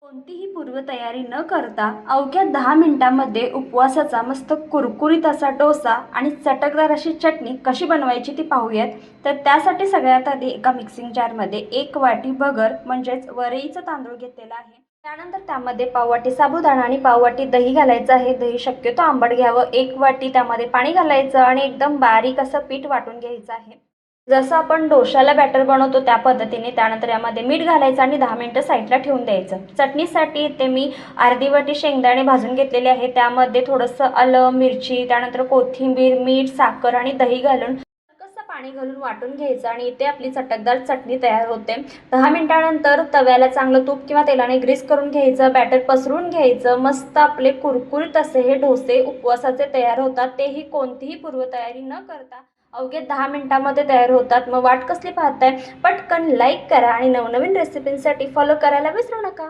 कोणतीही पूर्वतयारी न करता अवघ्या 10 मिनिटांमध्ये उपवासाचा मस्त कुरकुरीत असा डोसा आणि चटकदार अशी चटणी कशी बनवायची ती पाहूयात. तर त्यासाठी सगळ्यात आधी एका मिक्सिंग जारमध्ये 1 वाटी भगर म्हणजेच वरईचं तांदूळ घेतलेला आहे. त्यानंतर त्यामध्ये पाववाटी साबुदाणा आणि पाववाटी दही घालायचं आहे. दही शक्यतो आंबट घ्यावं. 1 वाटी त्यामध्ये पाणी घालायचं आणि एकदम बारीक असं पीठ वाटून घ्यायचं आहे. जसं आपण डोशाला बॅटर बनवतो त्या पद्धतीने. त्यानंतर यामध्ये मीठ घालायचं आणि 10 मिनिटं साईडला ठेवून द्यायचं. चटणीसाठी इथे मी अर्धी वाटी शेंगदाणे भाजून घेतलेले आहे. त्यामध्ये थोडंसं आलं, मिरची, त्यानंतर कोथिंबीर, मीठ, साखर आणि दही घालून कसं पाणी घालून वाटून घ्यायचं आणि इथे आपली चटकदार चटणी तयार होते. 10 मिनिटानंतर तव्याला चांगलं तूप किंवा तेलाने ग्रीस करून घ्यायचं. बॅटर पसरून घ्यायचं. मस्त आपले कुरकुरीत असे हे डोसे उपवासाचे तयार होतात. तेही कोणतीही पूर्वतयारी न करता अवघ्या 10 मिनिटांमध्ये तयार होतात. मग वाट कसली पाहताय? पटकन लाईक करा आणि नवनवीन रेसिपींसाठी फॉलो करायला विसरू नका.